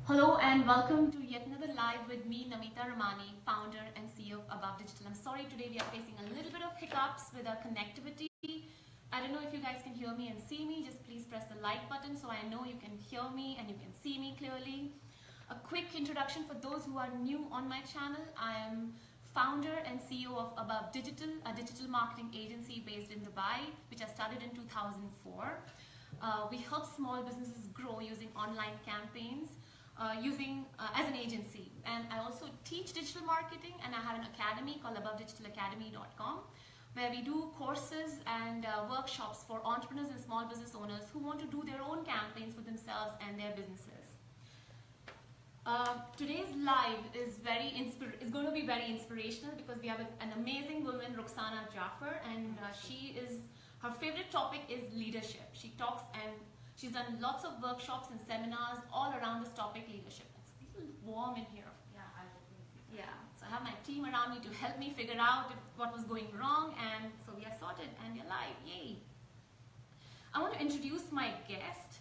Hello and welcome to yet another live with me, Namita, Ramani, founder and CEO of Digital. I'm sorry today we are facing a little bit of hiccups with our connectivity. I don't know if you guys can hear me and see me. Just please press the like button so I know you can hear me and you can see me clearly. A quick introduction for those who are new on my channel. I am founder and CEO of Digital, a digital marketing agency based in Dubai, which I started in 2004. We help small businesses grow using online campaigns. As an agency, and I also teach digital marketing, and I have an academy called abovedigitalacademy.com where we do courses and workshops for entrepreneurs and small business owners who want to do their own campaigns for themselves and their businesses. Today's live is going to be very inspirational because we have an amazing woman, Roxana Jaffer, and her favorite topic is leadership. She talks and she's done lots of workshops and seminars all around this topic, leadership. It's a little warm in here. Yeah. So I have my team around me to help me figure out what was going wrong, and so we are sorted and we're live. Yay! I want to introduce my guest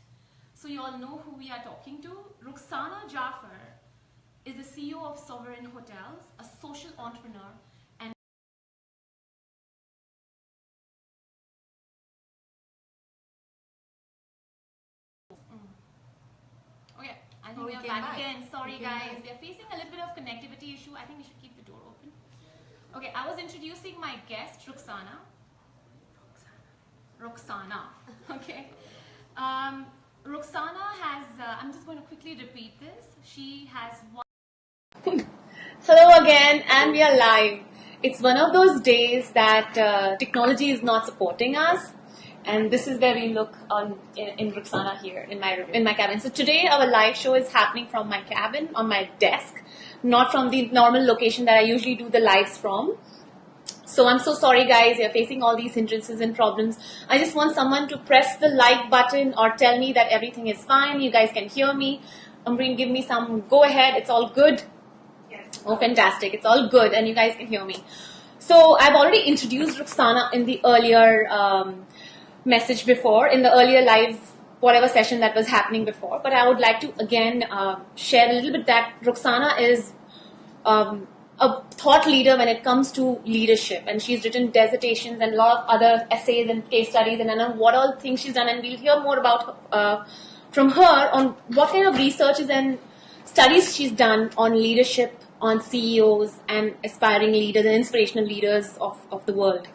so you all know who we are talking to. Roxana Jaffer is the CEO of Soverereign Hotels, a social entrepreneur, and I think we are back again. Sorry guys, we are facing a little bit of connectivity issue. I think we should keep the door open. Okay, I was introducing my guest, Roxana. Okay. Roxana has, I'm just going to quickly repeat this. She has one. Hello again, and we are live. It's one of those days that technology is not supporting us. And this is where we look in Roxana here in my cabin. So today our live show is happening from my cabin on my desk, not from the normal location that I usually do the lives from. So I'm so sorry guys, you're facing all these hindrances and problems. I just want someone to press the like button or tell me that everything is fine. You guys can hear me. Give me some go ahead. It's all good. Yes. Oh, fantastic. It's all good and you guys can hear me. So I've already introduced Roxana in the earlier message before, in the earlier live whatever session that was happening before, but I would like to again share a little bit that Roxana is a thought leader when it comes to leadership, and she's written dissertations and a lot of other essays and case studies, and I know what all things she's done, and we'll hear more about from her on what kind of researches and studies she's done on leadership, on CEOs and aspiring leaders and inspirational leaders of the world.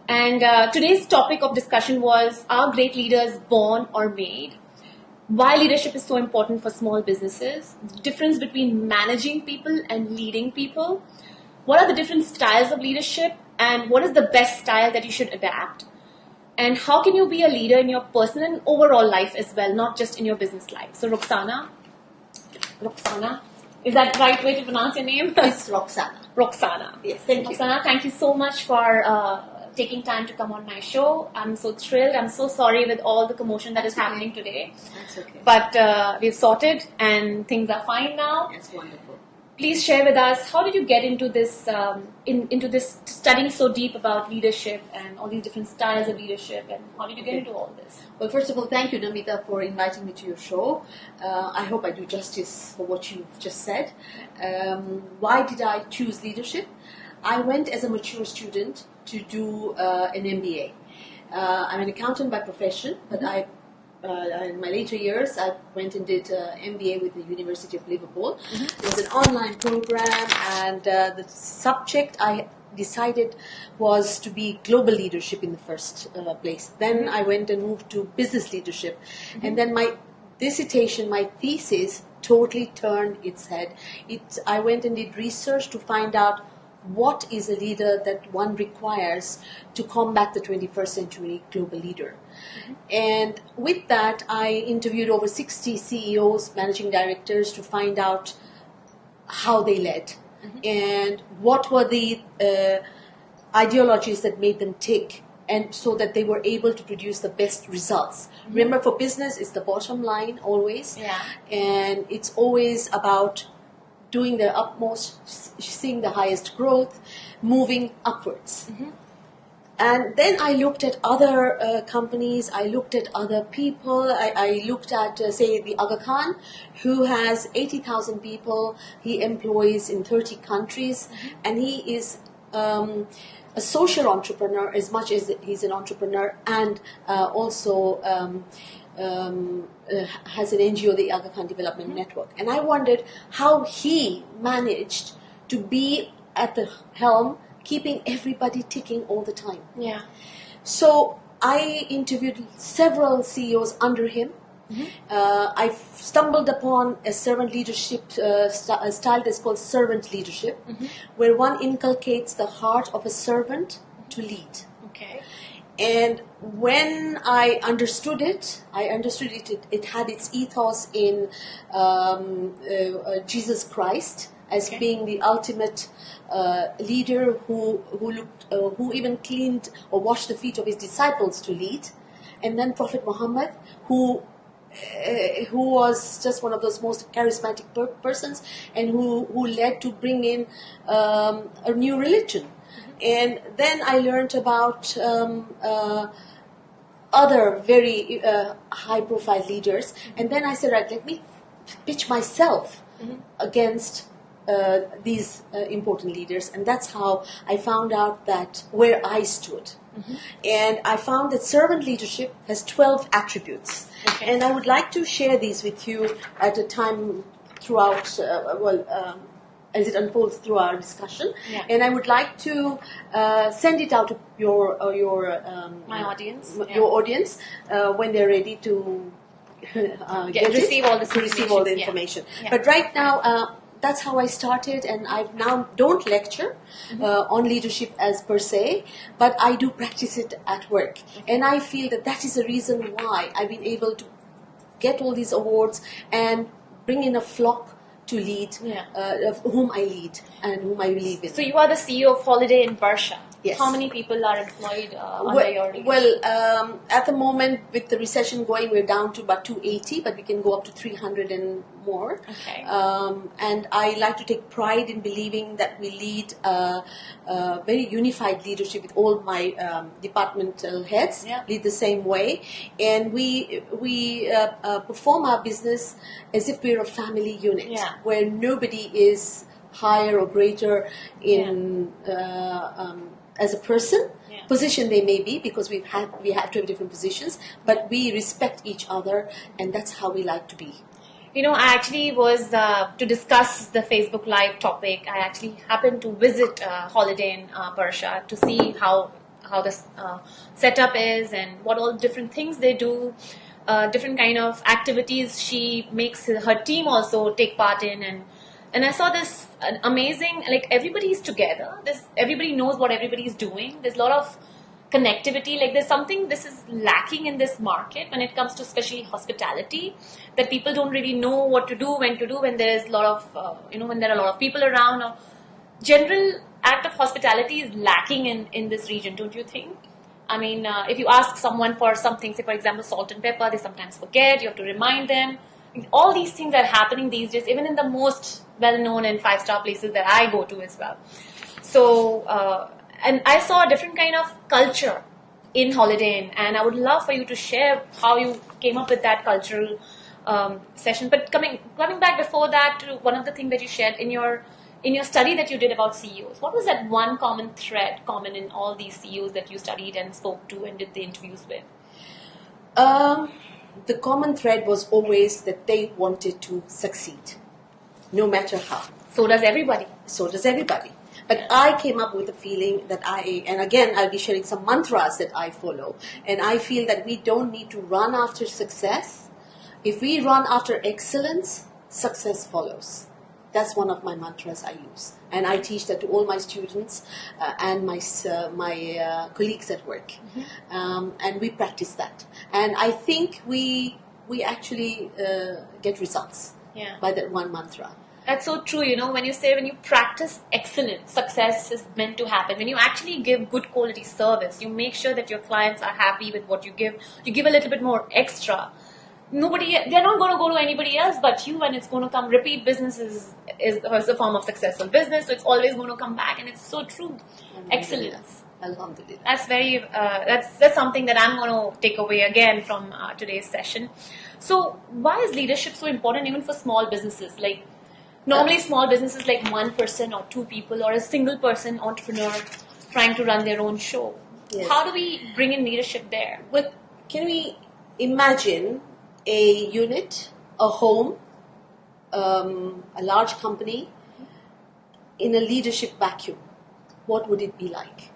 And today's topic of discussion was, are great leaders born or made? Why leadership is so important for small businesses? The difference between managing people and leading people? What are the different styles of leadership? And what is the best style that you should adapt? And how can you be a leader in your personal and overall life as well, not just in your business life? So Roxana, is that the right way to pronounce your name? It's Roxana. Roxana. Yes, thank you. Roxana, thank you so much for taking time to come on my show. I'm so thrilled. I'm so sorry with all the commotion that is happening today. That's okay. But we've sorted and things are fine now. That's wonderful. Please share with us, how did you get into this, into this studying so deep about leadership and all these different styles of leadership, and how did you get into all this? Well, first of all, thank you, Namita, for inviting me to your show. I hope I do justice for what you've just said. Why did I choose leadership? I went as a mature student to do an MBA. I'm an accountant by profession, but in my later years, I went and did MBA with the University of Liverpool. It was an online program, and the subject I decided was to be global leadership in the first place. Then I went and moved to business leadership, and then my dissertation, my thesis, totally turned its head. I went and did research to find out what is a leader that one requires to combat the 21st century global leader. And with that, I interviewed over 60 CEOs, managing directors, to find out how they led and what were the ideologies that made them tick, and so that they were able to produce the best results. Remember, for business, it's the bottom line always, and it's always about doing their utmost, seeing the highest growth, moving upwards. And then I looked at other companies, I looked at other people, I looked at, say, the Aga Khan, who has 80,000 people, he employs in 30 countries, and he is a social entrepreneur as much as he's an entrepreneur, and also has an NGO, the Aga Khan Development Network. And I wondered how he managed to be at the helm, keeping everybody ticking all the time. Yeah. So I interviewed several CEOs under him. I stumbled upon a servant leadership style that's called servant leadership, where one inculcates the heart of a servant to lead. Okay. And when I understood it, it had its ethos in Jesus Christ as being the ultimate leader who even cleaned or washed the feet of his disciples to lead, and then Prophet Muhammad, who was just one of those most charismatic persons, and who led to bring in a new religion. And then I learned about other very high-profile leaders, and then I said, right, let me pitch myself against these important leaders, and that's how I found out that where I stood. And I found that servant leadership has 12 attributes, and I would like to share these with you at a time throughout, as it unfolds through our discussion. And I would like to send it out to your audience, your audience when they're ready to receive all the information. But right now, that's how I started, and I now don't lecture on leadership as per se, but I do practice it at work. And I feel that is the reason why I've been able to get all these awards and bring in a flock to lead, of whom I lead and whom I believe in. So you are the CEO of Holiday in Persia. Yes. How many people are employed under your leadership? Well, at the moment, with the recession going, we're down to about 280, but we can go up to 300 and more. Okay. And I like to take pride in believing that we lead very unified leadership with all my departmental heads, lead the same way. And we perform our business as if we're a family unit, where nobody is higher or greater in as a person. Position they may be, because we have to have different positions, but we respect each other, and that's how we like to be. You know, I actually was to discuss the Facebook Live topic. I actually happened to visit Holiday in Persia to see how the setup is and what all different things they do, different kind of activities she makes her team also take part in, and I saw this amazing, like everybody's together. Everybody knows what everybody is doing. There's a lot of connectivity. Like there's something this is lacking in this market when it comes to especially hospitality, that people don't really know what to do, when to do, when there's a lot of, when there are a lot of people around. Or general act of hospitality is lacking in this region, don't you think? I mean, if you ask someone for something, say for example salt and pepper, they sometimes forget. You have to remind them. All these things are happening these days, even in the most well-known and 5-star places that I go to as well. So, and I saw a different kind of culture in Holiday Inn, and I would love for you to share how you came up with that cultural session. But coming back before that to one of the things that you shared in your study that you did about CEOs, what was that one common thread common in all these CEOs that you studied and spoke to and did the interviews with? The common thread was always that they wanted to succeed, no matter how. So does everybody. But I came up with a feeling that and again, I'll be sharing some mantras that I follow. And I feel that we don't need to run after success. If we run after excellence, success follows. That's one of my mantras I use. And I teach that to all my students and my colleagues at work. And we practice that. And I think we actually get results by that one mantra. That's so true, when you practice excellence, success is meant to happen. When you actually give good quality service, you make sure that your clients are happy with what you give a little bit more extra. They're not going to go to anybody else but you, and it's going to come. Repeat business is a form of successful business, so it's always going to come back, and it's so true. Excellence. Alhamdulillah. That's very. That's something that I'm going to take away again from today's session. So, why is leadership so important even for small businesses? Like normally, small businesses like one person or two people or a single person entrepreneur trying to run their own show. Yes. How do we bring in leadership there? But can we imagine a unit, a home, a large company in a leadership vacuum? What would it be like?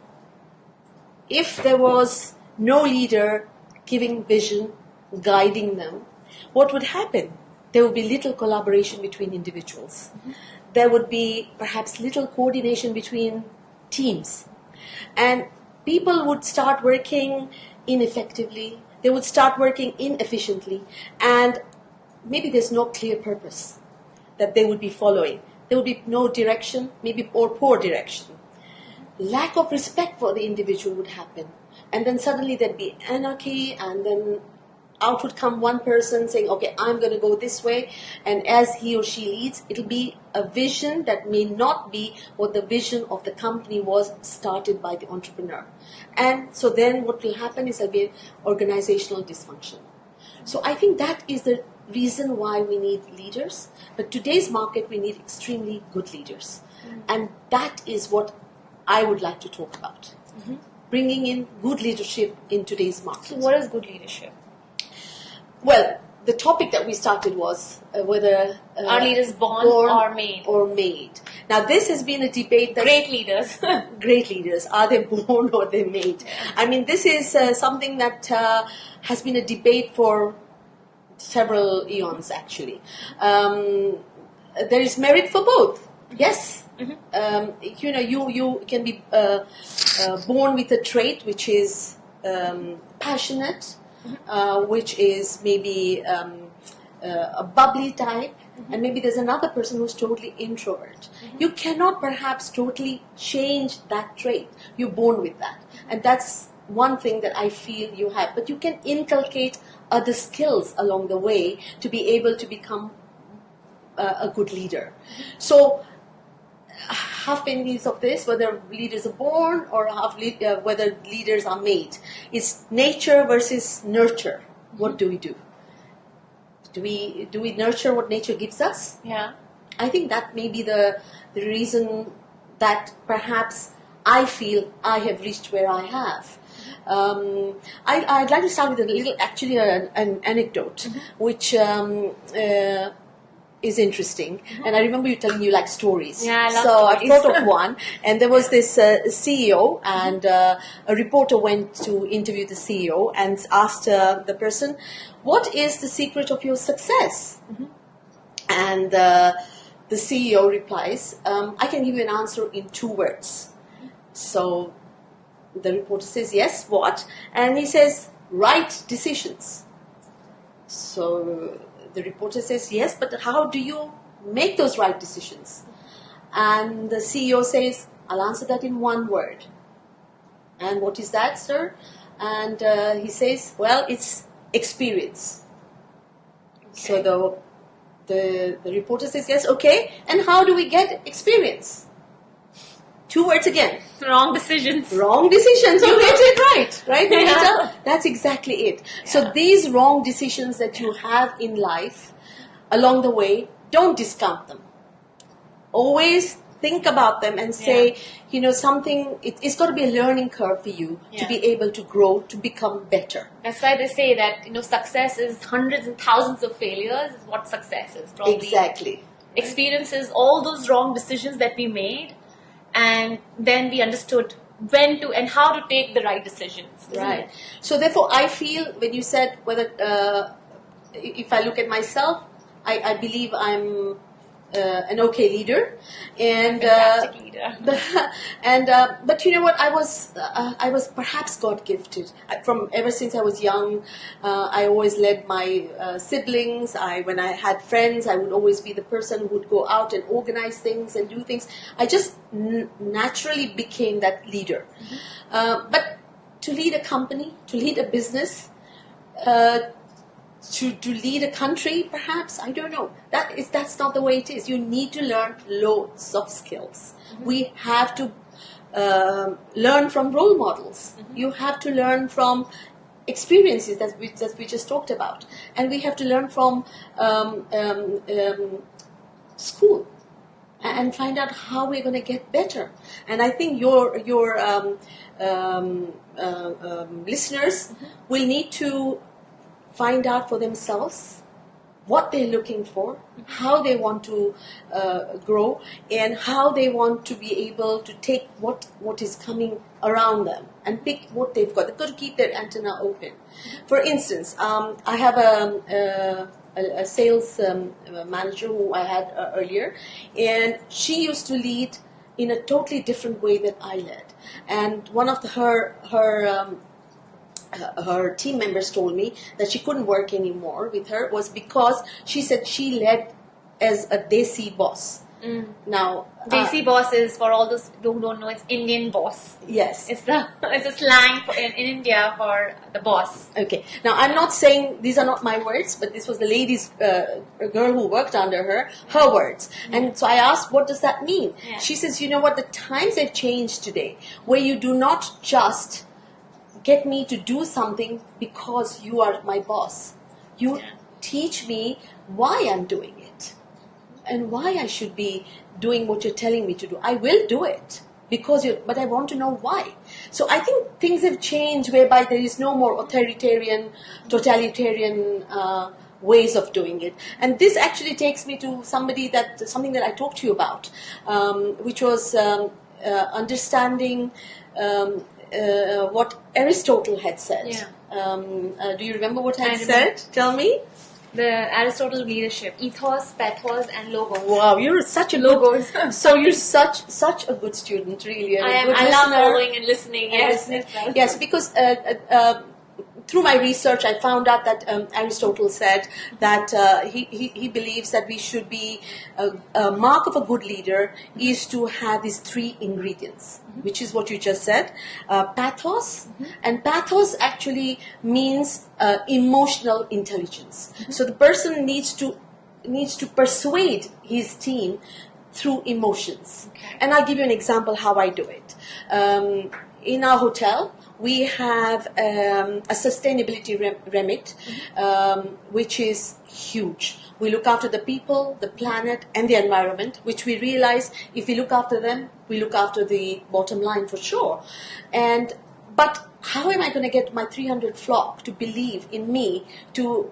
If there was no leader giving vision, guiding them, what would happen? There would be little collaboration between individuals. Mm-hmm. There would be perhaps little coordination between teams. And people would start working ineffectively. They would start working inefficiently. And maybe there's no clear purpose that they would be following. There would be no direction, maybe or poor direction. Lack of respect for the individual would happen. And then suddenly there'd be anarchy, and then out would come one person saying, okay, I'm going to go this way. And as he or she leads, it'll be a vision that may not be what the vision of the company was started by the entrepreneur. And so then what will happen is there'll be organizational dysfunction. So I think that is the reason why we need leaders. But today's market, we need extremely good leaders. Mm-hmm. And that is what I would like to talk about. Mm-hmm. Bringing in good leadership in today's market. So what is good leadership? Well, the topic that we started was whether are leaders born or made? Or made. Now, this has been a debate that great leaders. Great leaders, are they born or they made? I mean, this is something that has been a debate for several eons, actually. There is merit for both. Yes. Mm-hmm. You can be born with a trait which is passionate, which is maybe a bubbly type, and maybe there's another person who's totally introvert. You cannot perhaps totally change that trait. You're born with that, and that's one thing that I feel you have. But you can inculcate other skills along the way to be able to become a good leader. So half pennies of this, whether leaders are born or whether leaders are made. It's nature versus nurture. What do we do? Do we nurture what nature gives us? Yeah. I think that may be the reason that perhaps I feel I have reached where I have. I'd like to start with an anecdote, which is interesting, and I remember you telling you like stories. Yeah, I love stories. I thought of one, and there was this CEO, and a reporter went to interview the CEO and asked the person, "What is the secret of your success?" Mm-hmm. And the CEO replies, "I can give you an answer in 2 words." So the reporter says, "Yes, what?" And he says, "Right decisions." So the reporter says, "Yes, but how do you make those right decisions?" And the CEO says, "I'll answer that in 1 word." "And what is that, sir?" And he says, "Well, it's experience." Okay. So the reporter says, "Yes, okay. And how do we get experience?" 2 words again. Wrong decisions. Wrong decisions. You get it right, Namita? Yeah. That's exactly it. Yeah. So these wrong decisions that you have in life, along the way, don't discount them. Always think about them and say, something. It's got to be a learning curve for you to be able to grow, to become better. That's why they say that success is hundreds and thousands of failures. Is what success is. Probably. Exactly. Experiences all those wrong decisions that we made. And then we understood when to and how to take the right decisions. Right. So therefore, I feel when you said whether, if I look at myself, I believe I'm an okay leader, and fantastic leader. But you know what? I was perhaps God gifted. From ever since I was young, I always led my siblings. When I had friends, I would always be the person who would go out and organize things and do things. I just naturally became that leader. Mm-hmm. But to lead a company, to lead a business, to lead a country, perhaps, I don't know. That's not the way it is. You need to learn loads of skills. Mm-hmm. We have to learn from role models. You have to learn from experiences that we just talked about, and we have to learn from school and find out how we're going to get better. And I think your listeners will need to find out for themselves what they're looking for, how they want to grow, and how they want to be able to take what is coming around them and pick what they've got. They've got to keep their antenna open. For instance, I have a sales manager who I had earlier, and she used to lead in a totally different way that I led. And one of her team members told me that she couldn't work anymore with her was because she said she led as a desi boss. Now, Desi boss is, for all those who don't know, it's Indian boss. Yes. It's a slang in India for the boss. Okay. Now, I'm not saying these are not my words, but this was the lady's girl who worked under her words. And so I asked, what does that mean? Yeah. She says, you know what, the times have changed today, where you do not just get me to do something because you are my boss. You teach me why I'm doing it and why I should be doing what you're telling me to do. I will do it but I want to know why. So I think things have changed whereby there is no more authoritarian, totalitarian ways of doing it. And this actually takes me to something that I talked to you about, which was understanding what Aristotle had said. Yeah. Do you remember what I I said? Tell me. The Aristotle leadership, ethos, pathos, and logos. Wow, you're such a Logos. So you're such a good student, really. And a good I love listener. following and listening. Yes, Yes, because through my research, I found out that Aristotle said that he believes that we should be a mark of a good leader is to have these three ingredients, which is what you just said, pathos, and pathos actually means emotional intelligence. So the person needs to persuade his team through emotions. Okay. And I'll give you an example how I do it. In our hotel, we have a sustainability remit, which is huge. We look after the people, the planet, and the environment, which we realize if we look after them, we look after the bottom line for sure. But how am I going to get my 300 flock to believe in me, to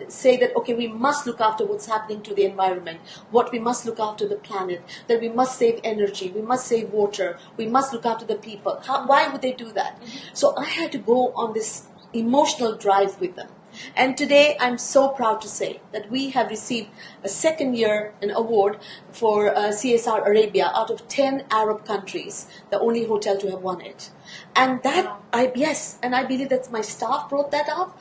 say that, okay, we must look after what's happening to the environment, what we must look after the planet, that we must save energy, we must save water, we must look after the people. Why would they do that? So I had to go on this emotional drive with them. And today I'm so proud to say that we have received a second year an award for CSR Arabia out of 10 Arab countries, the only hotel to have won it. And that, I believe that my staff brought that up.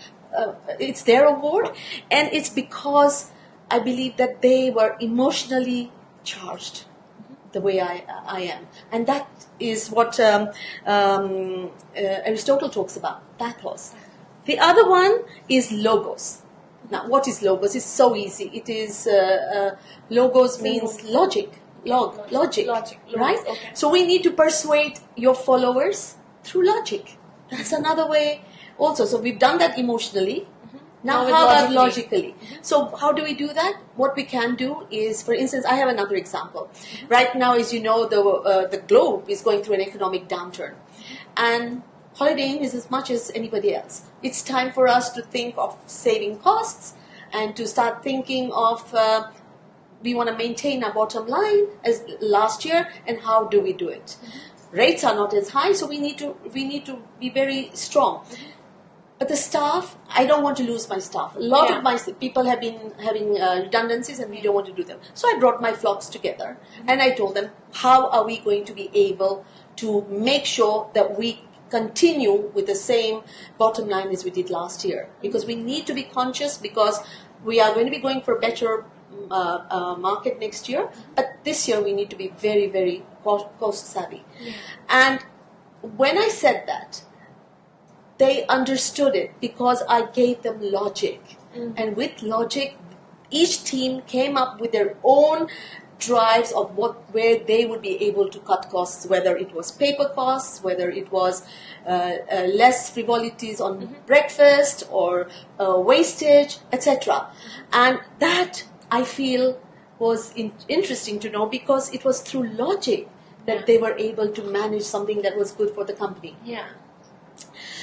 It's their award, and it's because I believe that they were emotionally charged the way I am. And that is what Aristotle talks about, pathos. The other one is logos. Now, what is logos? It's so easy. It is, logos means logic, logic, right? Okay. So we need to persuade your followers through logic. That's another way also. So we've done that emotionally. Now how about logically? So how do we do that? What we can do is, for instance, I have another example. Right now, as you know, the globe is going through an economic downturn. And Holiday Inn is as much as anybody else. It's time for us to think of saving costs and to start thinking of we want to maintain our bottom line as last year, and how do we do it? Rates are not as high, so we need to be very strong. But the staff, I don't want to lose my staff. A lot of my people have been having redundancies, and we don't want to do them. So I brought my flocks together, and I told them, how are we going to be able to make sure that we continue with the same bottom line as we did last year? Because we need to be conscious, because we are going to be going for a better market next year. But this year we need to be very, very cost savvy. And when I said that, they understood it because I gave them logic. And with logic, each team came up with their own drives of where they would be able to cut costs, whether it was paper costs, whether it was less frivolities on breakfast or wastage, etc. And that, I feel, was interesting to know, because it was through logic that they were able to manage something that was good for the company. Yeah.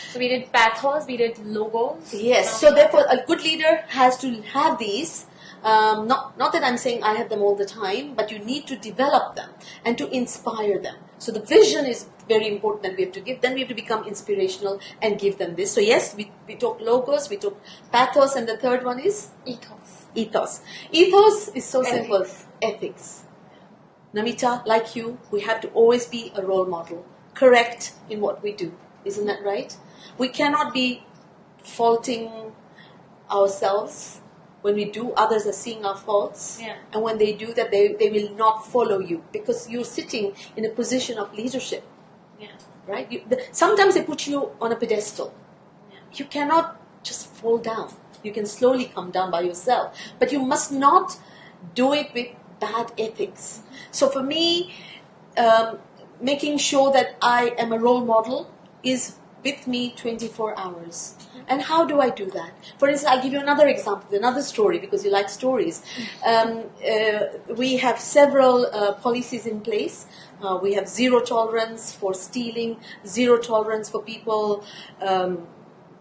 So we did pathos, we did logos. Yes. So therefore, a good leader has to have these. Not that I'm saying I have them all the time, but you need to develop them and to inspire them. So the vision is very important that we have to give. Then we have to become inspirational and give them this. So yes, we talk logos, we talk pathos, and the third one is? Ethos. Ethos. Ethos is so simple. Ethics. Namita, like you, we have to always be a role model, correct in what we do. Isn't that right? We cannot be faulting ourselves. When we do, others are seeing our faults. Yeah. And when they do that, they will not follow you, because you're sitting in a position of leadership. Yeah. Right? Sometimes they put you on a pedestal. Yeah. You cannot just fall down. You can slowly come down by yourself. But you must not do it with bad ethics. So for me, making sure that I am a role model is with me 24 hours. And how do I do that? For instance, I'll give you another example, another story, because you like stories. We have several policies in place. We have zero tolerance for stealing, zero tolerance for people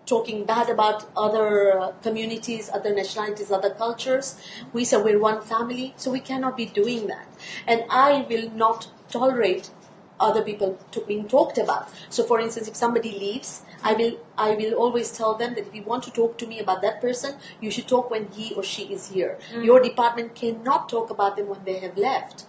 talking bad about other communities, other nationalities, other cultures. We say we're one family, so we cannot be doing that. And I will not tolerate other people being talked about. So for instance, if somebody leaves, I will always tell them that if you want to talk to me about that person, you should talk when he or she is here. Your department cannot talk about them when they have left.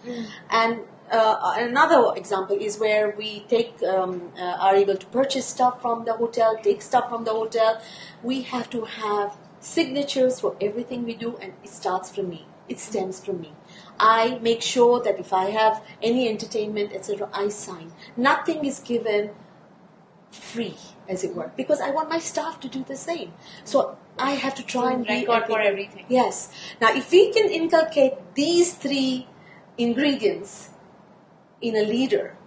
And another example is where we are able to purchase stuff from the hotel, take stuff from the hotel. We have to have signatures for everything we do, and it starts from me. It stems from me. I make sure that if I have any entertainment, etc., I sign. Nothing is given free, as it were, because I want my staff to do the same. So I have to try and be record for everything. Yes. Now, if we can inculcate these three ingredients in a leader,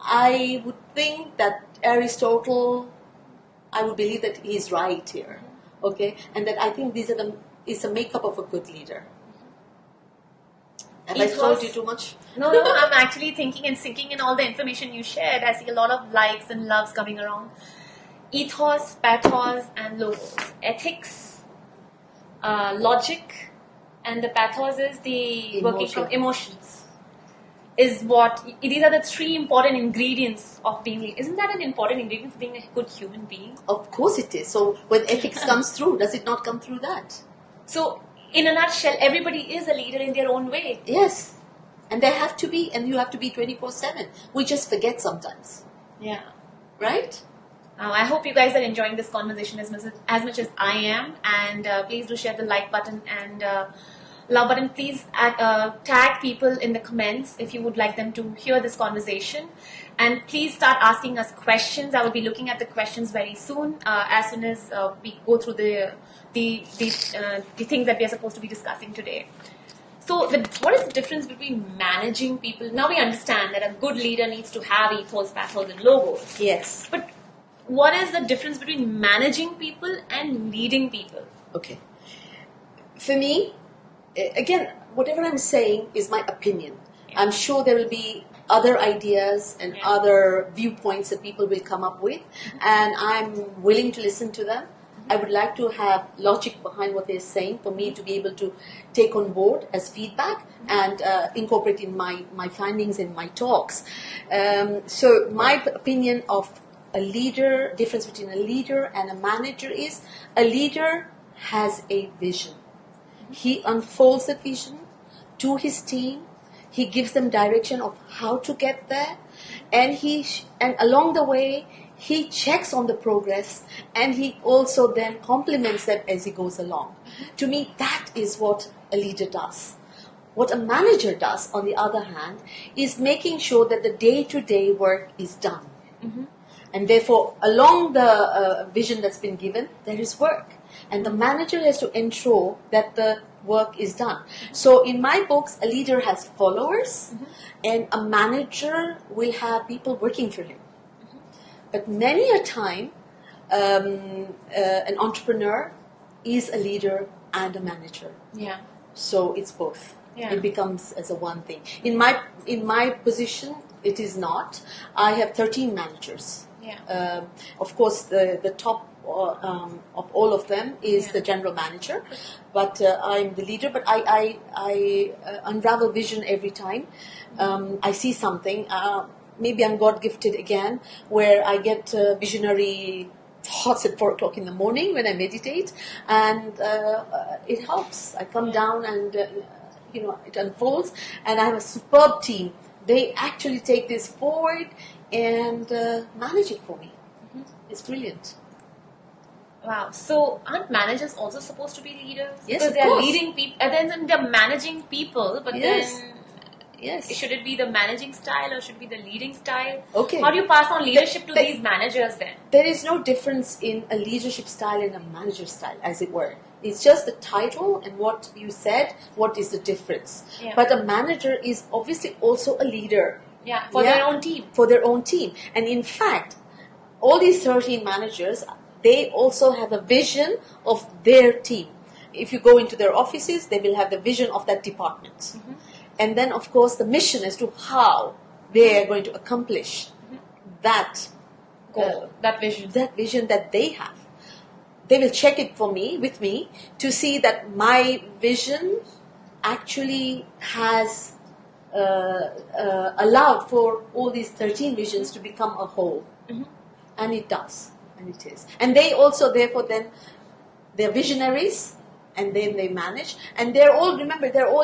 I would think that Aristotle, I would believe that he's right here. Okay, and that I think is the makeup of a good leader. Have I told you too much? No, I'm actually thinking and sinking in all the information you shared. I see a lot of likes and loves coming around. Ethos, pathos, and logos. Ethics, logic, and the pathos is the working from emotions. Is what these are the three important ingredients of being. Isn't that an important ingredient for being a good human being? Of course it is. So when ethics comes through, does it not come through that? So, in a nutshell, everybody is a leader in their own way. Yes. And they have to be, and you have to be 24/7. We just forget sometimes. Yeah. Right? I hope you guys are enjoying this conversation as much as I am. And please do share the like button and love button. Please tag people in the comments if you would like them to hear this conversation. And please start asking us questions. I will be looking at the questions very soon as we go through the things that we are supposed to be discussing today. So what is the difference between managing people? Now we understand that a good leader needs to have ethos, pathos, and logos. Yes. But what is the difference between managing people and leading people? Okay. For me, again, whatever I'm saying is my opinion. Yeah. I'm sure there will be other ideas and other viewpoints that people will come up with, and I'm willing to listen to them. I would like to have logic behind what they're saying for me to be able to take on board as feedback and incorporate in my findings in my talks. So my opinion of a leader, difference between a leader and a manager is a leader has a vision. He unfolds the vision to his team. He gives them direction of how to get there, and along the way he checks on the progress, and he also then compliments them as he goes along. To me, that is what a leader does. What a manager does, on the other hand, is making sure that the day-to-day work is done. Mm-hmm. And therefore, along the vision that's been given, there is work. And the manager has to ensure that the work is done. So in my books, a leader has followers, and a manager will have people working for him. But many a time, an entrepreneur is a leader and a manager. Yeah. So it's both. Yeah. It becomes as a one thing. In my position, it is not. I have 13 managers. Yeah. Of course, the top of all of them is the general manager, but I'm the leader. But I unravel vision every time. I see something. Maybe I'm God gifted again, where I get visionary thoughts at 4 o'clock in the morning when I meditate, and it helps. I come down and it unfolds, and I have a superb team. They actually take this forward and manage it for me. It's brilliant. Wow. So aren't managers also supposed to be leaders? Yes, because of they're course. leading people, and then they're managing people. But Yes. then, Yes. should it be the managing style or should it be the leading style? Okay. How do you pass on leadership to The- these managers then? There is no difference in a leadership style and a manager style, as it were. It's just the title and what you said, what is the difference. Yeah. But a manager is obviously also a leader. Yeah, for their own team. For their own team. And in fact, all these 13 managers, they also have a vision of their team. If you go into their offices, they will have the vision of that department. And then, of course, the mission as to how they are going to accomplish that Goal, that vision. that vision that they have. They will check it with me, to see that my vision actually has allowed for all these 13 visions to become a whole. And it does. And it is. And they also, therefore, then, they're visionaries, and then they manage. And they're all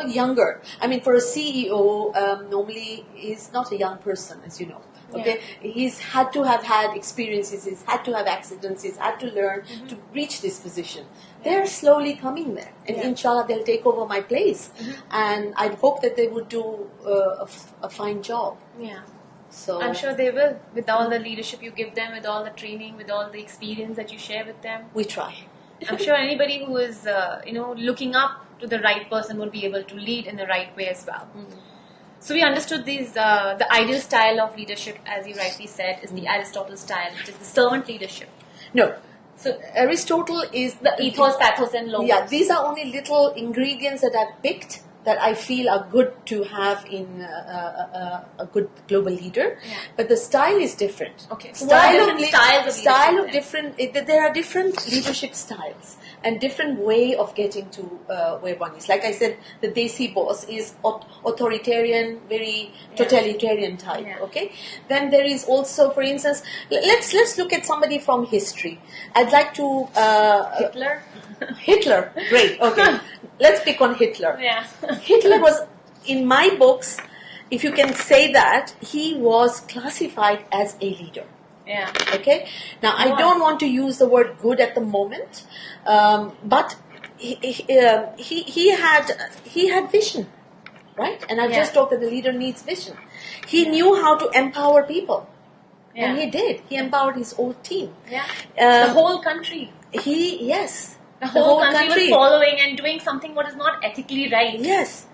younger. I mean, for a CEO, normally he's not a young person, as you know. Okay, he's had to have had experiences, he's had to have accidents, he's had to learn to reach this position. They're slowly coming there, and inshallah they'll take over my place. And I'd hope that they would do a fine job. Yeah. So I'm sure they will, with all the leadership you give them, with all the training, with all the experience that you share with them. we try. I'm sure anybody who is, looking up to the right person will be able to lead in the right way as well. So we understood these. The ideal style of leadership, as you rightly said, is the Aristotle style, which is the servant leadership. No, so Aristotle is The ethos, pathos, and logos. Yeah, these are only little ingredients that I've picked that I feel are good to have in a good global leader. Yeah. But the style is different. Okay. So what are different styles of leadership? There are different leadership styles and different way of getting to where one is. Like I said, the desi boss is authoritarian, very totalitarian type. Yeah. Okay. Then there is also, for instance, let's look at somebody from history. I'd like to Hitler. Hitler. Great. Okay. Let's pick on Hitler. Yeah. Hitler was, in my books, if you can say that, he was classified as a leader. Yeah. Okay. Now I don't want to use the word good at the moment, but he had vision, right? And I've just talked that the leader needs vision. He knew how to empower people, and he did. He empowered his whole team. Yeah. The whole country. The whole country was following and doing something what is not ethically right. Yes.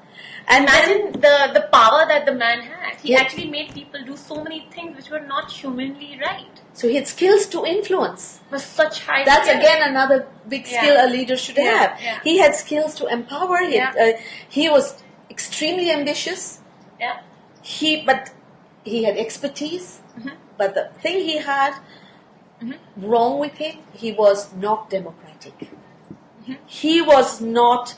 And imagine the power that the man had. He actually made people do so many things which were not humanly right. So he had skills to influence. Was such high That's skill. again another big skill a leader should have. Yeah. He had skills to empower. He was extremely ambitious. Yeah. But he had expertise. But the thing he had wrong with him, he was not democratic. He was not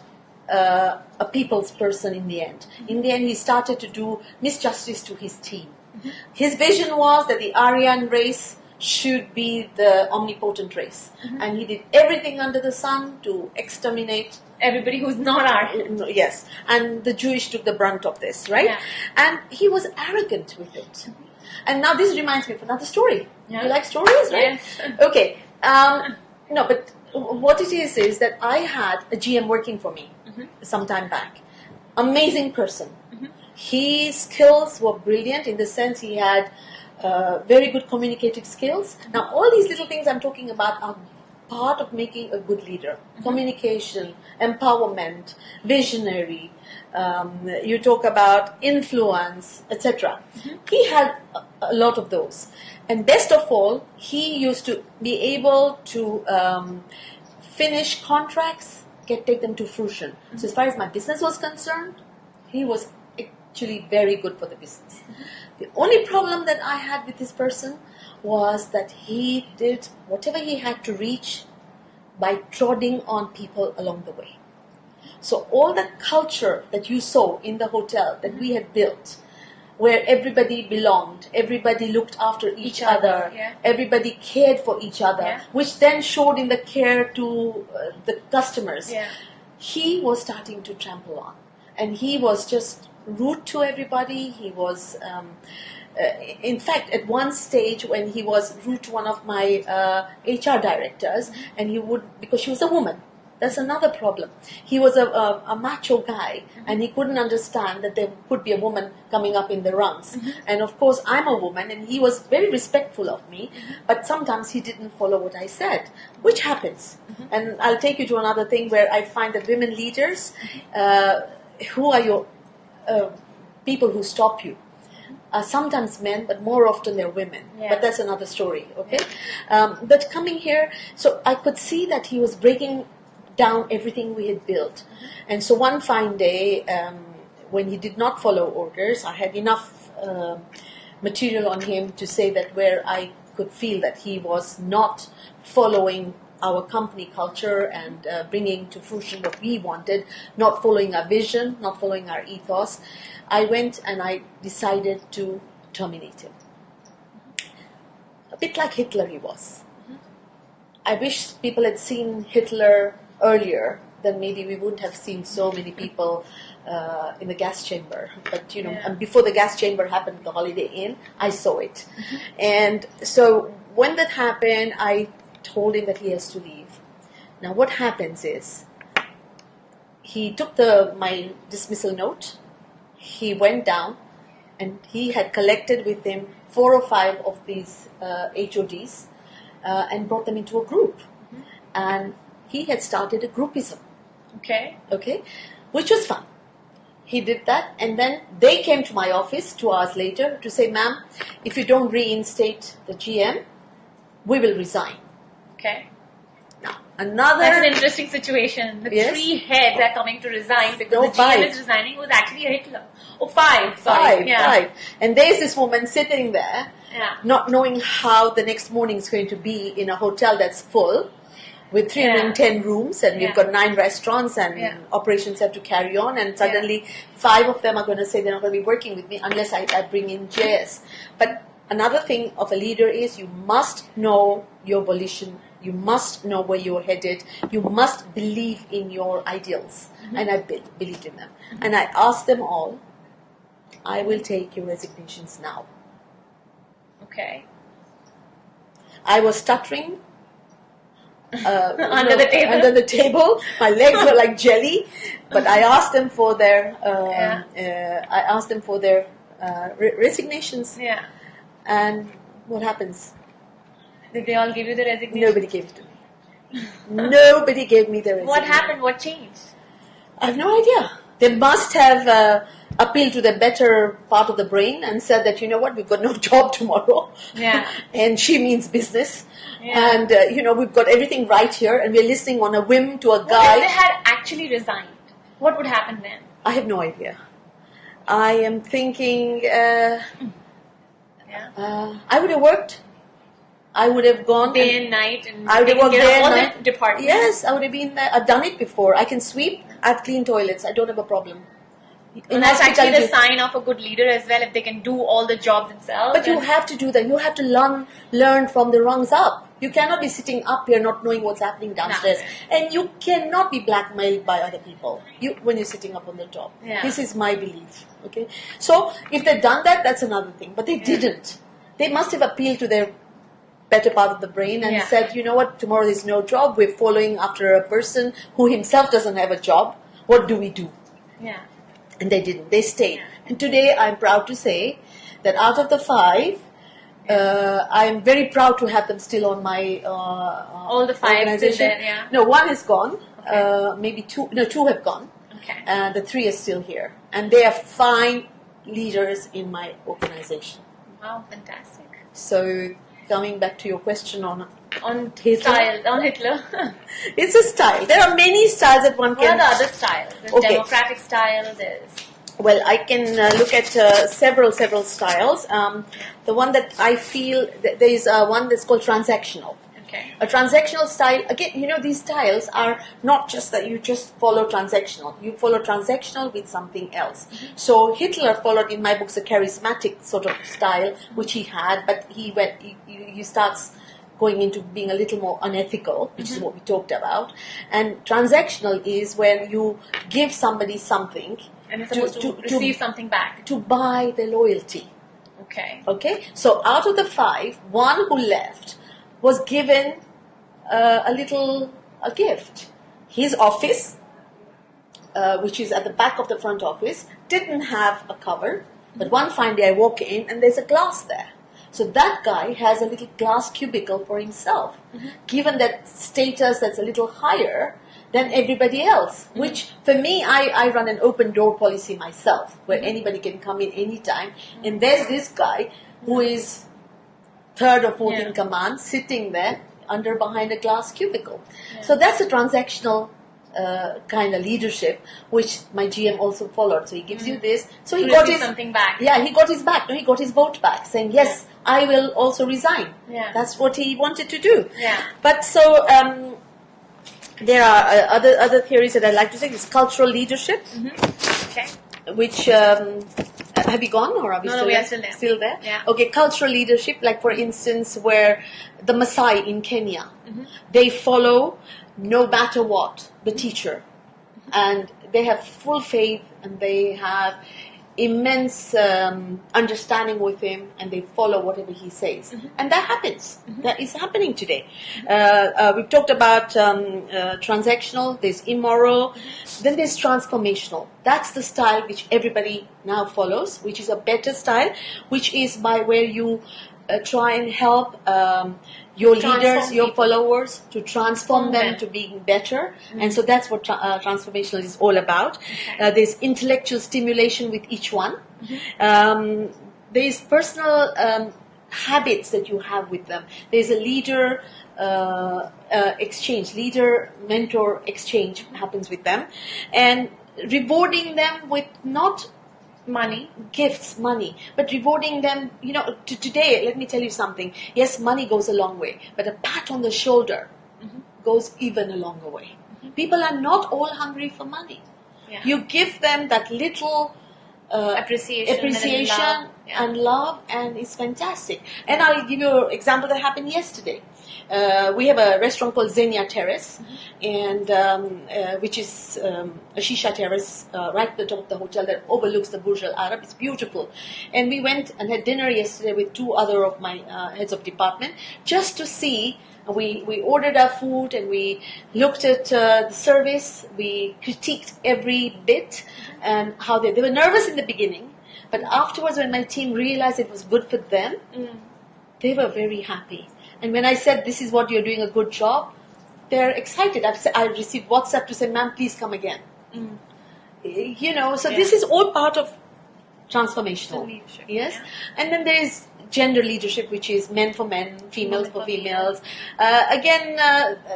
a people's person in the end. In the end, he started to do misjustice to his team. His vision was that the Aryan race should be the omnipotent race. And he did everything under the sun to exterminate everybody who's not Aryan. Yes. And the Jewish took the brunt of this, right? Yeah. And he was arrogant with it. And now this reminds me of another story. Yeah. You like stories, right? Yes. Okay. No, but what it is that I had a GM working for me some time back. Amazing person. His skills were brilliant in the sense he had very good communicative skills. Now, all these little things I'm talking about are part of making a good leader. Communication, empowerment, visionary. You talk about influence, etc. He had a lot of those. And best of all, he used to be able to finish contracts, take them to fruition. So as far as my business was concerned, he was actually very good for the business. The only problem that I had with this person was that he did whatever he had to reach by trodding on people along the way. So all the culture that you saw in the hotel that we had built, where everybody belonged, everybody looked after each other, everybody cared for each other, which then showed in the care to the customers. He was starting to trample on. And he was just rude to everybody. He was, in fact, at one stage when he was rude to one of my HR directors, and he would, because she was a woman. That's another problem. He was a macho guy, and he couldn't understand that there could be a woman coming up in the ranks. And of course, I'm a woman, and he was very respectful of me, but sometimes he didn't follow what I said, which happens. And I'll take you to another thing where I find that women leaders, who are your people who stop you? Sometimes men, but more often they're women. But that's another story, okay? But coming here, so I could see that he was breaking down everything we had built. And so one fine day, when he did not follow orders, I had enough material on him to say that where I could feel that he was not following our company culture and bringing to fruition what we wanted, not following our vision, not following our ethos, I went and I decided to terminate him. A bit like Hitler he was. I wish people had seen Hitler earlier, then maybe we wouldn't have seen so many people in the gas chamber. But, you know, and before the gas chamber happened, the Holiday Inn, I saw it. And so when that happened, I told him that he has to leave. Now what happens is, he took my dismissal note, he went down, and he had collected with him 4 or 5 of these HODs and brought them into a group. And he had started a groupism. Okay? Which was fun. He did that, and then they came to my office 2 hours later to say, ma'am, if you don't reinstate the GM, we will resign. Now, That's an interesting situation. The 3 heads are coming to resign because the GM is resigning, who was actually a Hitler. Oh, 5. Sorry. 5. And there's this woman sitting there, not knowing how the next morning is going to be in a hotel that's full, with 310 rooms, and we've got 9 restaurants, and operations have to carry on, and suddenly 5 of them are going to say they're not going to be working with me unless I bring in JS. But another thing of a leader is you must know your volition, you must know where you're headed, you must believe in your ideals. And I believed in them. And I asked them all, I will take your resignations now. I was stuttering. Under the table. My legs were like jelly, but I asked them for their resignations. And what happens? Did they all give you the resignation? Nobody gave it to me. Nobody gave me the resignation. What happened? What changed? I have no idea. They must have appealed to the better part of the brain and said that, you know what, we've got no job tomorrow. And she means business. And, we've got everything right here, and we're listening on a whim to a guy. What if they had actually resigned? What would happen then? I have no idea. I am thinking, I would have worked. I would have gone day and night, and I would have worked day and night. Department. Yes, I would have been there. I've done it before. I can sweep. I've cleaned toilets. I don't have a problem. And that's actually the sign of a good leader as well, if they can do all the job themselves. But you have to do that. You have to learn from the rungs up. You cannot be sitting up here not knowing what's happening downstairs. And you cannot be blackmailed by other people when you're sitting up on the top. This is my belief. Okay. So if they'd done that, that's another thing. But they didn't. They must have appealed to their better part of the brain and said, you know what, tomorrow there's no job. We're following after a person who himself doesn't have a job. What do we do? And they didn't. They stayed. And today I'm proud to say that out of the 5, I'm very proud to have them still on my All the 5 still organization. there, yeah. No, one is gone. Okay. Maybe two. No, 2 have gone. Okay. And the 3 are still here, and they are fine leaders in my organization. Wow, fantastic. So, coming back to your question on Hitler. Style, on Hitler. It's a style. There are many styles that one What can. are the other styles? There's democratic style. There's. Well, I can look at several styles. The one that I feel there is one that's called transactional. Okay. A transactional style, again, these styles are not just that you just follow transactional. You follow transactional with something else. Mm-hmm. So Hitler followed, in my books, a charismatic sort of style, which he had, but he starts going into being a little more unethical, which is what we talked about. And transactional is when you give somebody something. And it's supposed to receive something back. To buy their loyalty. Okay. Okay? So out of the 5, one who left was given a gift. His office, which is at the back of the front office, didn't have a cover. But one fine day I walk in and there's a glass there. So that guy has a little glass cubicle for himself. Mm-hmm. Given that status that's a little higher than everybody else, which for me, I run an open door policy myself, where anybody can come in anytime. And there's this guy who is 3rd or 4th in command, sitting there behind a glass cubicle. Yeah. So that's a transactional kind of leadership, which my GM also followed. So he gives you this. So he got something back. Yeah, he got his back. No, he got his vote back, saying, yes, I will also resign. Yeah. That's what he wanted to do. Yeah. But so there are other theories that I like to say. Is cultural leadership. Mm-hmm. Okay. Which have you gone, or are we still there? We are still there. Still there? Yeah. Okay, cultural leadership, like for instance, where the Maasai in Kenya, they follow no matter what the teacher, and they have full faith, and they have immense understanding with him, and they follow whatever he says, and that happens. That is happening today. We've talked about transactional. There's immoral. Then there's transformational. That's the style which everybody now follows, which is a better style, which is by where you try and help your leaders, your followers, to transform them to being better. And so that's what transformational is all about. Okay. There's intellectual stimulation with each one. There's personal habits that you have with them. There's a leader exchange, leader-mentor exchange happens with them. And rewarding them with not gifts, money, but rewarding them, today, let me tell you something. Yes, money goes a long way, but a pat on the shoulder goes even a longer way. People are not all hungry for money. Yeah. You give them that little appreciation and love, and it's fantastic. And I'll give you an example that happened yesterday. We have a restaurant called Xenia Terrace, and which is a shisha terrace right at the top of the hotel that overlooks the Burj Al Arab. It's beautiful. And we went and had dinner yesterday with 2 other of my heads of department just to see. We ordered our food and we looked at the service. We critiqued every bit and how they were nervous in the beginning, but afterwards when my team realized it was good for them, they were very happy. And when I said, this is what you're doing a good job, they're excited. I received WhatsApp to say, ma'am, please come again. So this is all part of transformational. Leadership. Yes. Yeah. And then there is gender leadership, which is men for men, females for females. Again,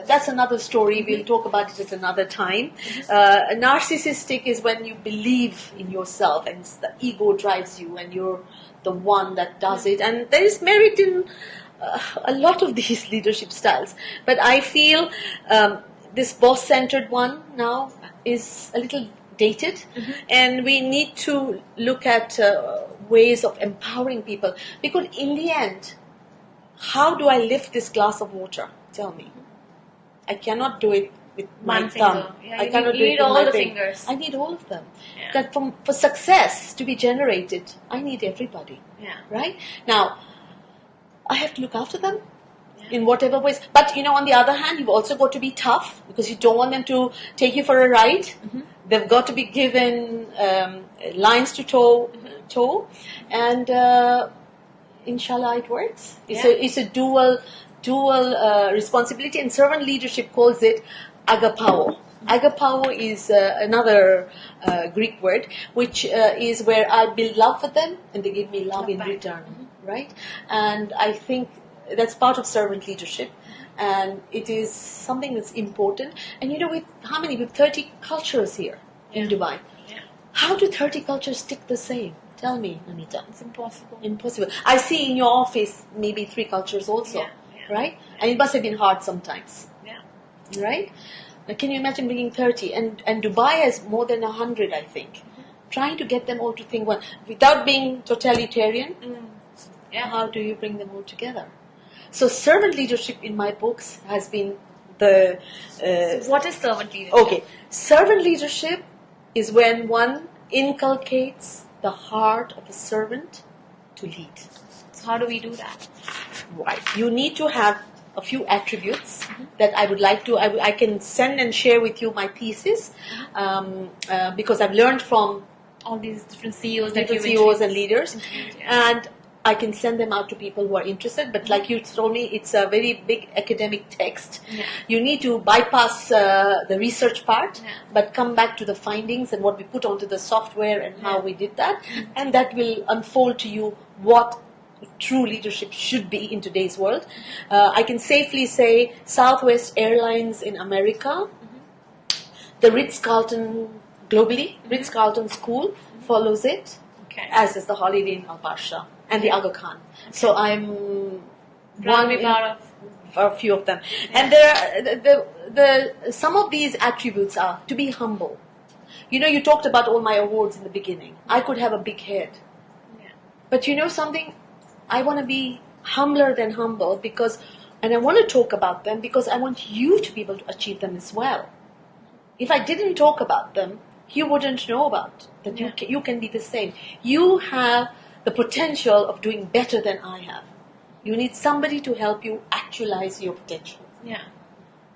that's another story. We'll talk about it at another time. Narcissistic is when you believe in yourself and the ego drives you and you're the one that does it. And there is merit in a lot of these leadership styles. But I feel this boss-centered one now is a little dated, and we need to look at ways of empowering people, because in the end, how do I lift this glass of water? Tell me. I cannot do it with my thumb. I cannot do it with all the fingers. I need all of them. That for success to be generated, I need everybody. Right? Now, I have to look after them in whatever ways. But, on the other hand, you've also got to be tough, because you don't want them to take you for a ride. They've got to be given lines to toe, and inshallah it works. Yeah. It's a dual responsibility, and servant leadership calls it agapao. Agapao is another Greek word, which is where I build love for them and they give me love in return, right? And I think that's part of servant leadership, and it is something that's important. And with how many? With 30 cultures here in Dubai. Yeah. How do 30 cultures stick the same? Tell me, Namita. It's impossible. Impossible. I see in your office maybe 3 cultures also, right? And it must have been hard sometimes, right? Now, can you imagine bringing 30? And Dubai has more than 100, I think. Trying to get them all to think one without being totalitarian. How do you bring them all together? So servant leadership in my books has been the... so what is servant leadership? Okay. Servant leadership is when one inculcates the heart of a servant to lead. So how do we do that? Right. You need to have a few attributes that I would like to... I can send and share with you my thesis because I've learned from all these different CEOs, and leaders, and I can send them out to people who are interested. But like you told me, it's a very big academic text. You need to bypass the research part, but come back to the findings and what we put onto the software and how we did that, and that will unfold to you what true leadership should be in today's world. I can safely say Southwest Airlines in America, the Ritz-Carlton globally, Ritz-Carlton School follows it, as is the Holiday Inn Al Persia and the Aga Khan. So I'm one part of a few of them. And there are some of these attributes are to be humble. You talked about all my awards in the beginning. I could have a big head. But something? I want to be humbler than humble and I want to talk about them because I want you to be able to achieve them as well. If I didn't talk about them, you wouldn't know about that. You can be the same. You have the potential of doing better than I have. You need somebody to help you actualize your potential.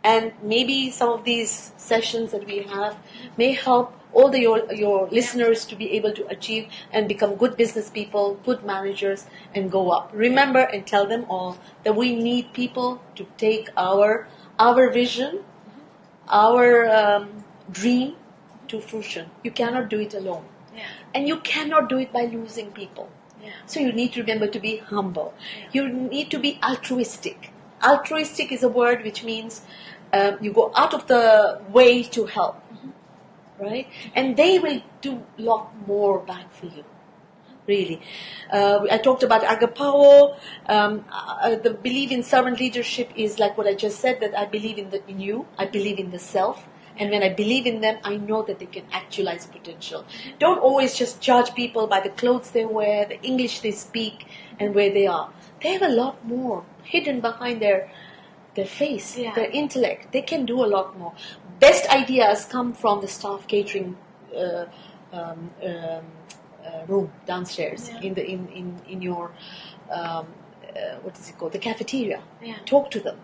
And maybe some of these sessions that we have may help all your listeners to be able to achieve and become good business people, good managers, and go up. Remember and tell them all that we need people to take our vision, our dream to fruition. You cannot do it alone. And you cannot do it by losing people. So you need to remember to be humble. You need to be altruistic. Altruistic is a word which means you go out of the way to help. Right? And they will do a lot more back for you. Really. I talked about agapao. The belief in servant leadership is like what I just said, that I believe in you. I believe in the self. And when I believe in them, I know that they can actualize potential. Don't always just judge people by the clothes they wear, the English they speak, and where they are. They have a lot more hidden behind their face, their intellect. They can do a lot more. Best ideas come from the staff catering room downstairs in your what is it called, the cafeteria. Talk to them.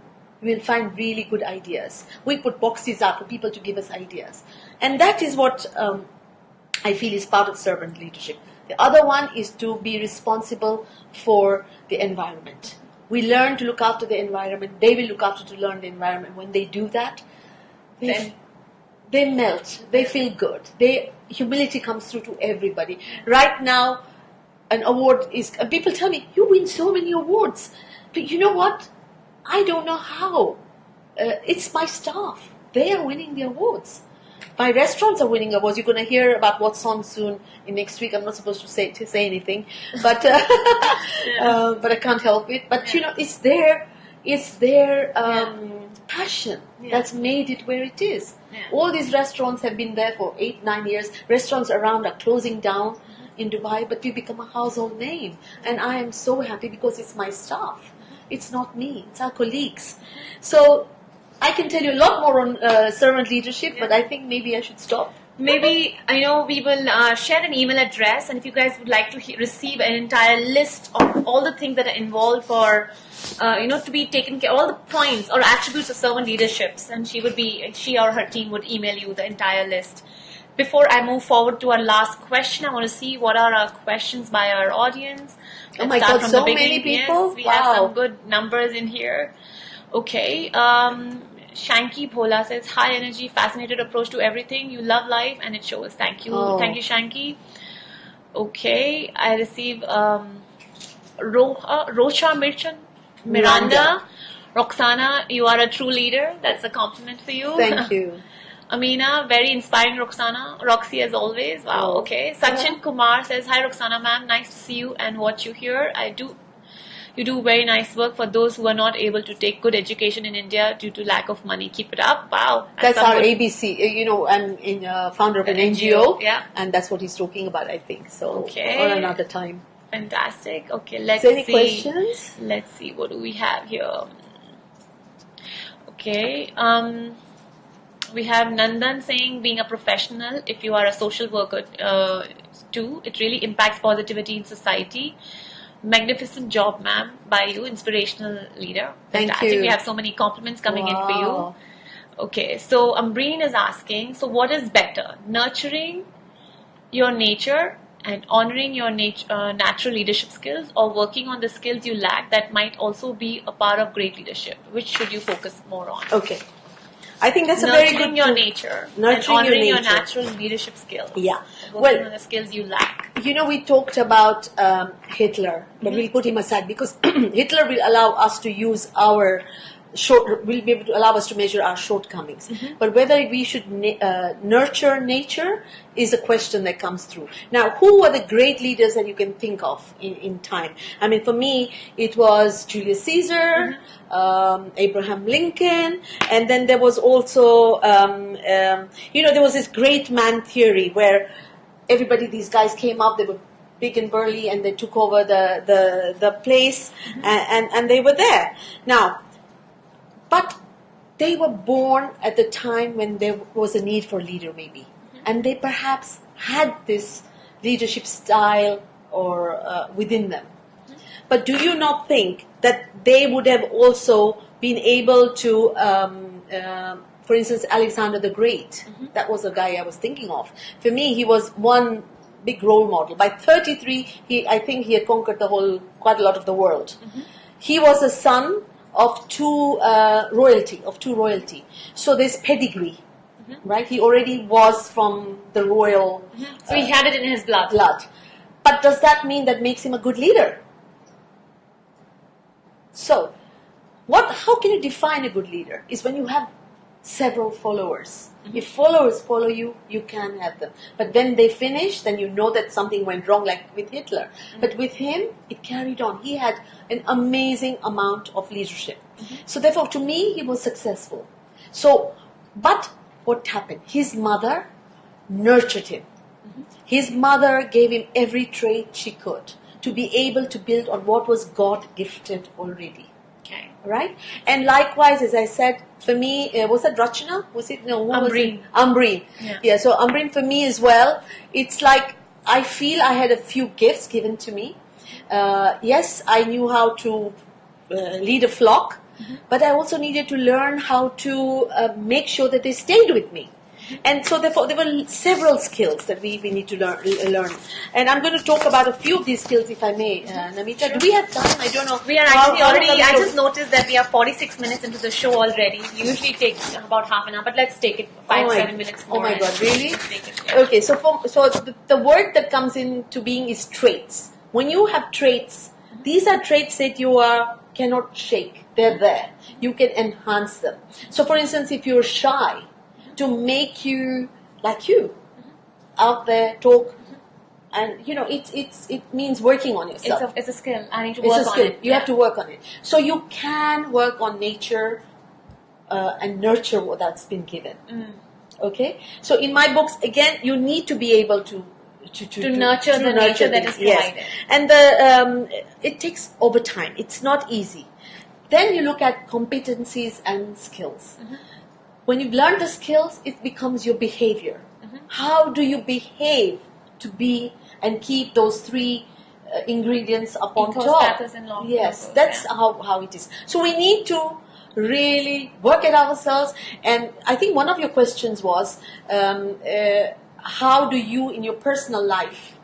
You will find really good ideas. We put boxes up for people to give us ideas, and that is what I feel is part of servant leadership. The other one is to be responsible for the environment. We learn to look after the environment. They will look after to learn the environment. When they do that, they melt. They feel good. Humility comes through to everybody. Right now, an award is... people tell me, you win so many awards. But you know what? I don't know how. It's my staff. They are winning the awards. My restaurants are winning awards. You're going to hear about what's on soon in next week. I'm not supposed to say anything, but but I can't help it. But it's their passion that's made it where it is. All these restaurants have been there for 8-9 years. Restaurants around are closing down in Dubai, but we become a household name, and I am so happy because it's my staff. It's not me. It's our colleagues. So I can tell you a lot more on servant leadership, but I think maybe I should stop. Maybe, we will share an email address, and if you guys would like to receive an entire list of all the things that are involved for, to be taken care, all the points or attributes of servant leaderships, and she or her team would email you the entire list. before I move forward to our last question, I want to see what are our questions by our audience. Oh my God, so many people. Yes, we have some good numbers in here. Okay. Shanky Bhola says, high energy, fascinated approach to everything. You love life and it shows. Thank you. Thank you, Shanky. Okay. I receive Rocha Miranda. Roxana, you are a true leader. That's a compliment for you. Thank you. Amina, very inspiring, Roxana. Roxy, as always. Wow, okay. Sachin Kumar says, hi, Roxana ma'am. Nice to see you and watch you here. You do very nice work for those who are not able to take good education in India due to lack of money. Keep it up. Wow. That's our ABC. I'm founder of an NGO. Yeah. And that's what he's talking about, I think. So, okay. Or another time. Fantastic. Okay, let's see. Any questions? Let's see. What do we have here? Okay. We have Nandan saying, being a professional, if you are a social worker too, it really impacts positivity in society. Magnificent job, ma'am, by you, inspirational leader. Thank you. We have so many compliments coming in for you. Okay, so Ambreen is asking, so what is better, nurturing your nature and honoring your natural leadership skills, or working on the skills you lack that might also be a part of great leadership? Which should you focus more on? Okay. I think that's a very good... Nurturing your nature and honoring your natural leadership skills. Yeah. Working on the skills you lack. We talked about Hitler, but we'll put him aside because Hitler will allow us to use our will be able to allow us to measure our shortcomings. But whether we should nurture nature is a question that comes through. Now, who are the great leaders that you can think of in time? I mean, for me, it was Julius Caesar, Abraham Lincoln, and then there was also, there was this great man theory where these guys came up, they were big and burly, and they took over the place, and they were there. Now, but they were born at the time when there was a need for a leader, maybe. And they perhaps had this leadership style or within them. But do you not think that they would have also been able to, for instance, Alexander the Great, that was the guy I was thinking of. For me, he was one big role model. By 33, I think he had conquered quite a lot of the world. He was a son of two royalty. So there's pedigree, right? He already was from the royal. So he had it in his blood. But does that mean that makes him a good leader? So, how can you define a good leader? Is when you have several followers. If followers follow you, you can have them. But when they finish, then you know that something went wrong, like with Hitler. But with him, it carried on. He had an amazing amount of leadership. So therefore, to me, he was successful. So, but what happened? His mother nurtured him. His mother gave him every trait she could to be able to build on what was God gifted already. Okay. Right? And likewise, as I said, for me, was that Rachana? Was it? No, who was it? Ambreen. Yeah, so Ambreen for me as well. It's like, I feel I had a few gifts given to me. Yes, I knew how to lead a flock, but I also needed to learn how to make sure that they stayed with me. And so therefore there were several skills that we need to learn. And I'm going to talk about a few of these skills, if I may. Namita, sure. Do we have time? I don't know. We are actually already, I just noticed that we are 46 minutes into the show already. Usually takes about half an hour, but let's take it 7 minutes more. Oh my God, really? Take it, yeah. Okay, so the word that comes into being is traits. When you have traits, these are traits that you cannot shake. They're there. You can enhance them. So for instance, if you're shy, to make you like you, out there, talk, and it means working on yourself. It's a skill. I need to work on it. You have to work on it. So you can work on nature and nurture what that's been given. Okay. So in my books, again, you need to be able to nurture the nature that is provided. Yes. And it takes over time. It's not easy. Then you look at competencies and skills. When you've learned the skills, it becomes your behavior. How do you behave to be and keep those three ingredients up on top? Yes, that's how it is. So we need to really work at ourselves. And I think one of your questions was, how do you in your personal life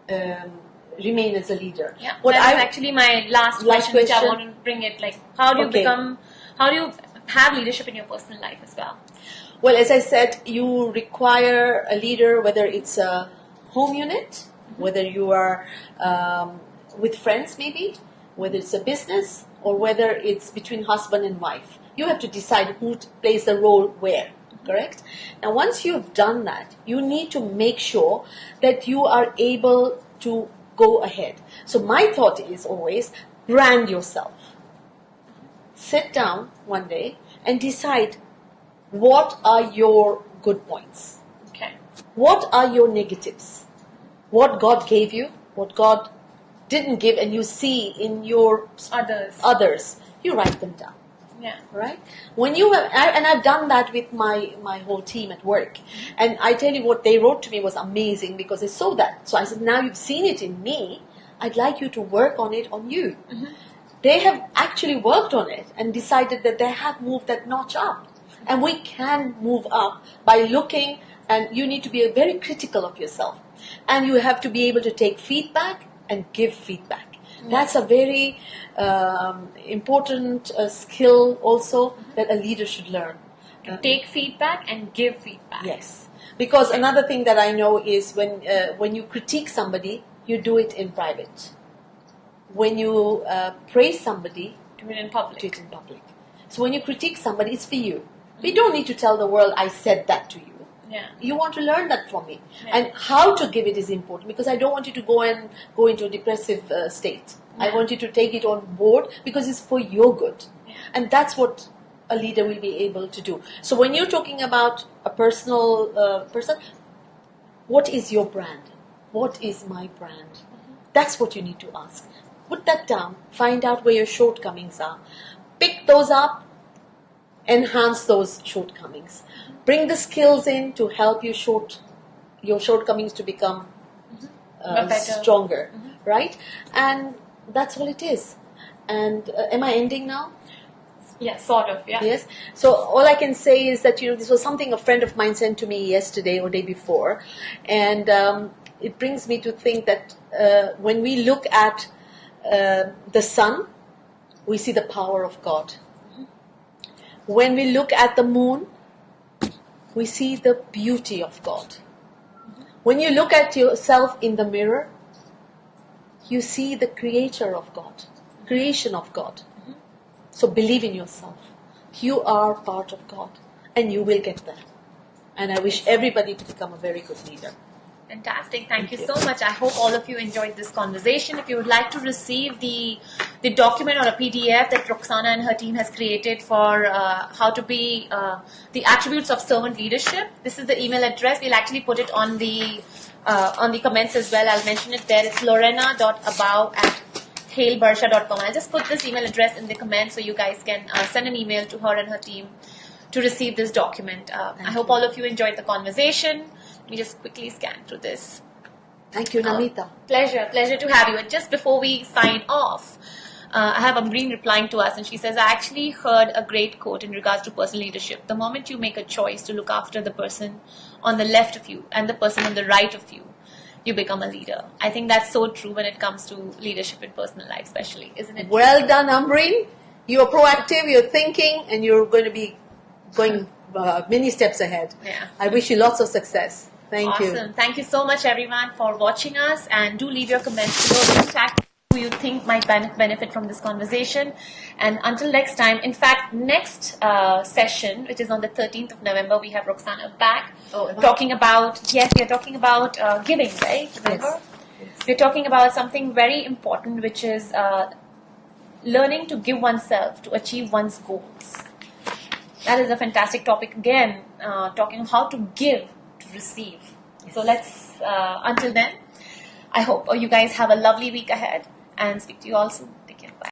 remain as a leader? Yeah, that is actually my last question, which I want to bring it. Like, how do you have leadership in your personal life as well? Well, as I said, you require a leader, whether it's a home unit, whether you are with friends maybe, whether it's a business, or whether it's between husband and wife. You have to decide who plays the role where, correct? Now, once you've done that, you need to make sure that you are able to go ahead. So my thought is always, brand yourself. Sit down one day and decide, what are your good points? Okay. What are your negatives? What God gave you, what God didn't give, and you see in your others, you write them down. Yeah. Right? When you have, and I've done that with my whole team at work, and I tell you what they wrote to me was amazing because they saw that. So I said, now you've seen it in me, I'd like you to work on it on you. They have actually worked on it and decided that they have moved that notch up. And we can move up by looking, and you need to be very critical of yourself. And you have to be able to take feedback and give feedback. That's a very important skill also that a leader should learn. Take feedback and give feedback. Yes. Because another thing that I know is when you critique somebody, you do it in private. When you praise somebody, do it in public. Do it in public. So when you critique somebody, it's for you. We don't need to tell the world, I said that to you. Yeah. You want to learn that from me. Yeah. And how to give it is important, because I don't want you to go into a depressive state. Yeah. I want you to take it on board because it's for your good. Yeah. And that's what a leader will be able to do. So when you're talking about a personal person, what is your brand? What is my brand? That's what you need to ask. Put that down. Find out where your shortcomings are. Pick those up. Enhance those shortcomings. Bring the skills in to help your shortcomings to become stronger, right? And that's all it is. And am I ending now? Yes, sort of. Yeah. Yes. So all I can say is that this was something a friend of mine sent to me yesterday or day before, and it brings me to think that when we look at the sun, we see the power of God. When we look at the moon, we see the beauty of God. When you look at yourself in the mirror, you see the creator of God, creation of God. So believe in yourself. You are part of God, and you will get there. And I wish everybody to become a very good leader. Fantastic. Thank you so much. I hope all of you enjoyed this conversation. If you would like to receive the document or a PDF that Roxana and her team has created for how to be the attributes of servant leadership, this is the email address. We'll actually put it on the comments as well. I'll mention it there. It's lorena.abau@hailpersia.com. I'll just put this email address in the comments so you guys can send an email to her and her team to receive this document. I hope all of you enjoyed the conversation. Let me just quickly scan through this. Thank you, Namita. Pleasure to have you. And just before we sign off, I have Ambreen replying to us, and she says, I actually heard a great quote in regards to personal leadership. The moment you make a choice to look after the person on the left of you and the person on the right of you, you become a leader. I think that's so true when it comes to leadership in personal life, especially, isn't it? Well done, Ambreen. You're proactive, you're thinking, and you're going to be going many steps ahead. Yeah. I wish you lots of success. Thank you. Awesome. Thank you so much, everyone, for watching us, and do leave your comments below. Do tag who you think might benefit from this conversation. And until next time, in fact, next session, which is on the 13th of November, we have Roxana back talking about, we're talking about giving, right? Remember? Yes. We're talking about something very important, which is learning to give oneself to achieve one's goals. That is a fantastic topic again, talking how to give to receive. Yes. So let's, until then, I hope you guys have a lovely week ahead and speak to you all soon.